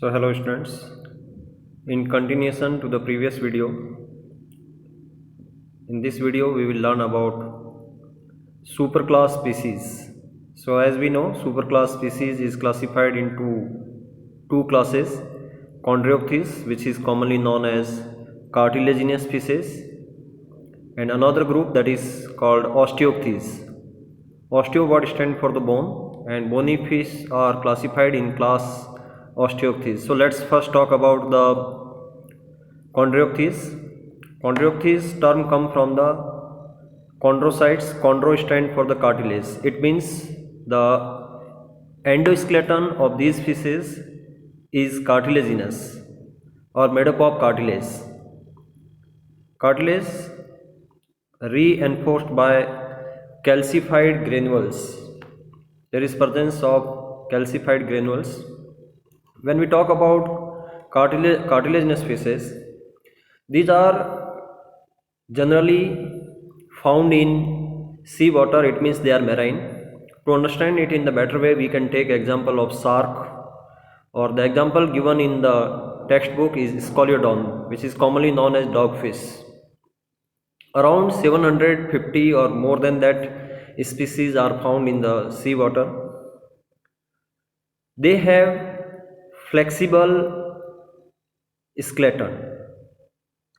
So hello students, in continuation to the previous video, in this video we will learn about superclass species. So as we know, superclass species is classified into two classes, Chondrioctes, which is commonly known as cartilaginous species, and another group that is called Osteichthyes. Osteo word stands for the bone, and bony fish are classified in class Osteichthyes. So let's first talk about the Chondrioctes. Chondrioctes term come from the chondrocytes. Chondro stand for the cartilage. It means the endoskeleton of these fishes is cartilaginous or made up of cartilage. Cartilage reinforced by calcified granules. There is presence of calcified granules. When we talk about cartilaginous fishes, these are generally found in sea water. It means they are marine. To understand it in the better way, we can take example of shark, or the example given in the textbook is Scoliodon, which is commonly known as dogfish. Around 750 or more than that species are found in the sea water. They have flexible skeleton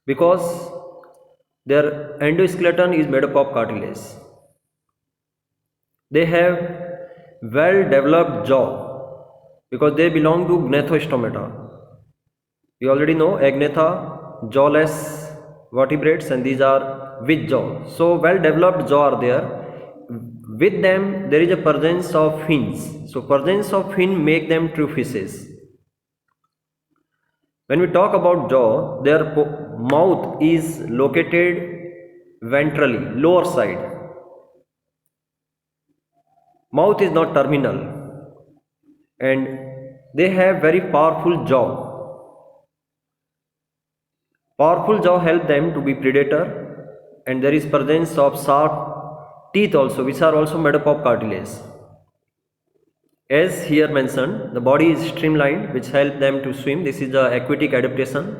because their endoskeleton is made up of cartilage. They have well developed jaw because they belong to Gnathostomata. We already know Agnatha, jawless vertebrates, and these are with jaw. So well developed jaw are there. With them there is a presence of fins. So presence of fin make them true fishes. When we talk about jaw, their mouth is located ventrally, lower side. Mouth is not terminal, and they have very powerful jaw. Powerful jaw help them to be predator, and there is presence of sharp teeth also, which are also made up of cartilage. As here mentioned, the body is streamlined, which help them to swim. This is the aquatic adaptation,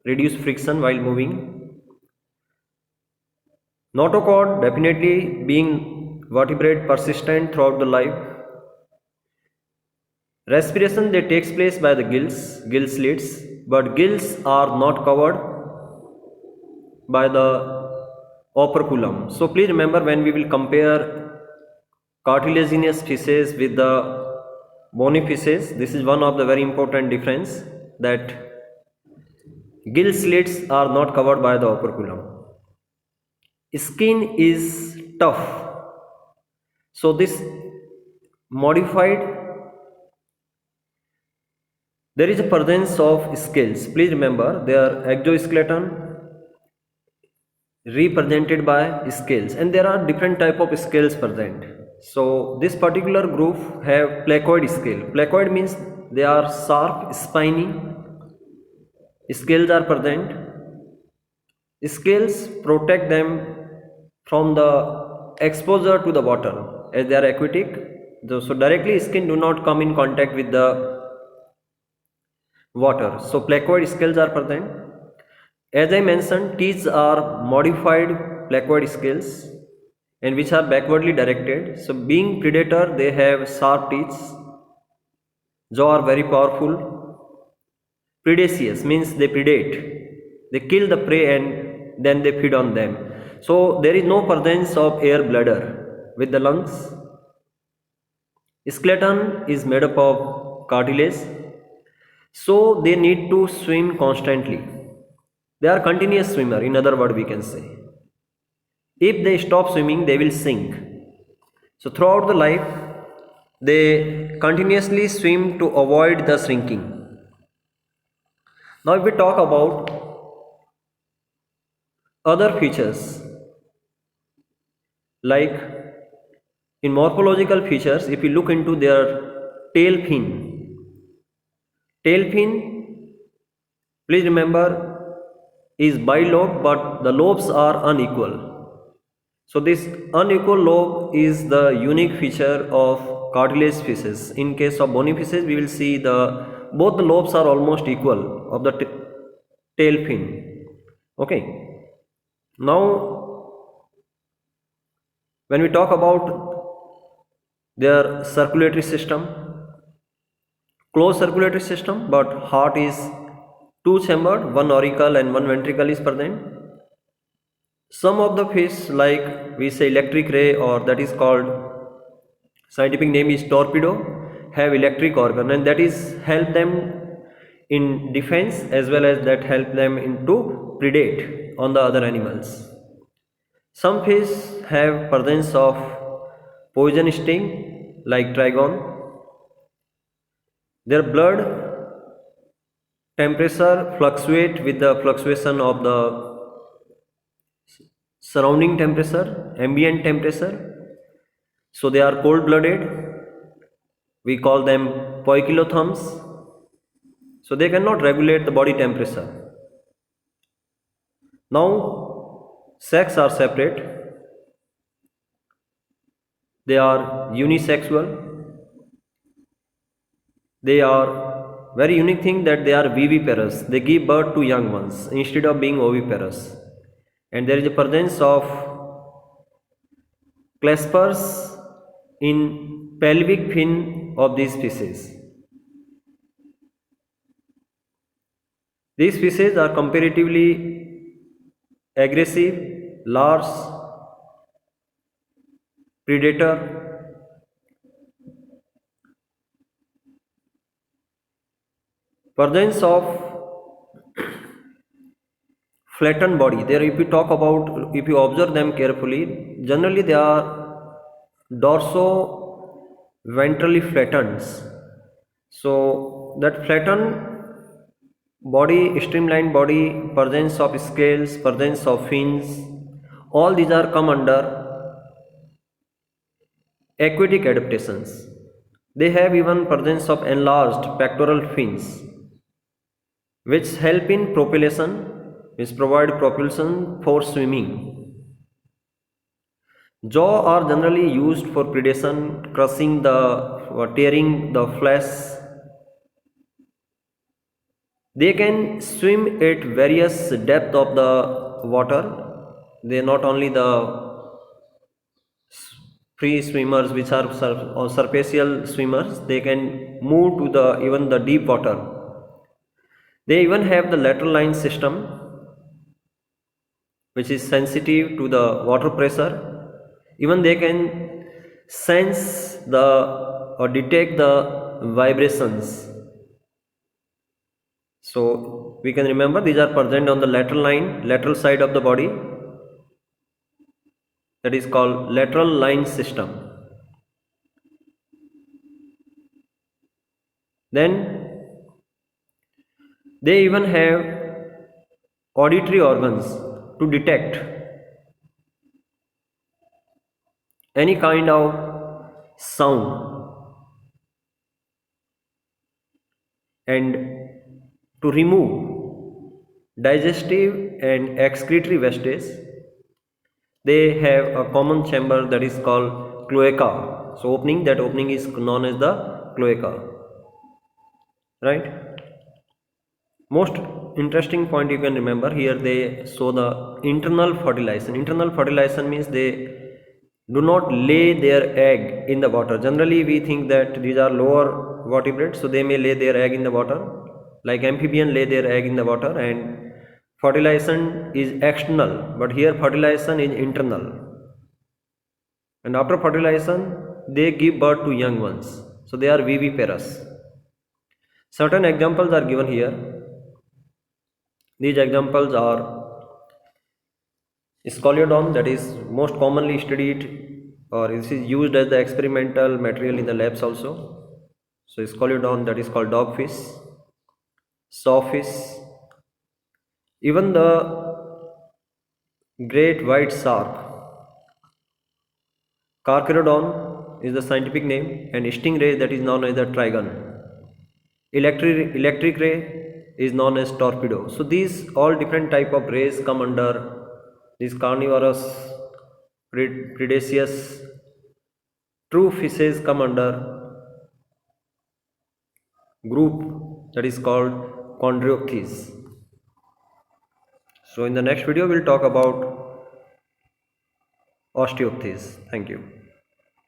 reduce friction while moving. Notochord definitely being vertebrate persistent throughout the life. Respiration that takes place by the gill slits, but gills are not covered by the operculum. So please remember, when we will compare cartilaginous fishes with the bony fishes, this is one of the very important difference, that gill slits are not covered by the operculum. Skin is tough. So this modified, there is a presence of scales. Please remember, their exoskeleton represented by scales, and there are different type of scales present. So this particular group have placoid scale. Placoid means they are sharp, spiny. Scales are present. Scales protect them from the exposure to the water, as they are aquatic. So directly skin do not come in contact with the water. So placoid scales are present. As I mentioned, teeth are modified placoid scales, and which are backwardly directed. So being predator, they have sharp teeth. Jaw are very powerful. Predaceous means they predate. They kill the prey and then they feed on them. So there is no presence of air bladder with the lungs. Skeleton is made up of cartilage. So they need to swim constantly. They are continuous swimmer, in other words we can say. If they stop swimming, they will sink. So throughout the life, they continuously swim to avoid the shrinking. Now if we talk about other features, like in morphological features, if you look into their tail fin, please remember, is bilobed, but the lobes are unequal. So this unequal lobe is the unique feature of cartilage fishes. In case of bony fishes, we will see the both the lobes are almost equal of the tail fin. Okay, now when we talk about their circulatory system, closed circulatory system, but heart is two chambered, one auricle and one ventricle is present. Some of the fish, like we say electric ray, or that is called, scientific name is torpedo, have electric organ, and that is help them in defense as well as that help them into predate on the other animals. Some fish have presence of poison sting like trigon. Their blood temperature fluctuate with the fluctuation of the surrounding temperature, ambient temperature. So they are cold blooded. We call them poikilotherms. So they cannot regulate the body temperature. Now sex are separate. They are unisexual. They are very unique thing that they are viviparous. They give birth to young ones instead of being oviparous. And there is a presence of claspers in pelvic fin of these species. These species are comparatively aggressive, large, predator. Presence of flattened body. There, if you talk about, if you observe them carefully, generally they are dorso-ventrally flattened. So that flattened body, streamlined body, presence of scales, presence of fins, all these are come under aquatic adaptations. They have even presence of enlarged pectoral fins, which help in propulsion, which provide propulsion for swimming. Jaw are generally used for predation, crushing the or tearing the flesh. They can swim at various depth of the water. They are not only the free swimmers which are or surfacial swimmers, they can move to the even the deep water. They even have the lateral line system which is sensitive to the water pressure. Even they can sense the or detect the vibrations. So we can remember these are present on the lateral line, lateral side of the body. That is called lateral line system. Then they even have auditory organs to detect any kind of sound and to remove digestive and excretory wastage. They have a common chamber that is called cloaca. So that opening is known as the cloaca, right? Most interesting point you can remember here, they show the internal fertilization. Internal fertilization means they do not lay their egg in the water. Generally we think that these are lower vertebrates, so they may lay their egg in the water, like amphibian lay their egg in the water, and fertilization is external, but here fertilization is internal. And after fertilization they give birth to young ones, so they are viviparous. Certain examples are given here. These examples are Scoliodon, that is most commonly studied, or this is used as the experimental material in the labs also. So Scoliodon, that is called dogfish, sawfish, even the great white shark. Carcharodon is the scientific name, and stingray, that is known as the trigon. Electric ray is known as torpedo. So these all different type of rays come under these carnivorous, predaceous, true fishes come under group that is called chondriophthes. So in the next video we'll talk about osteophthes. Thank you.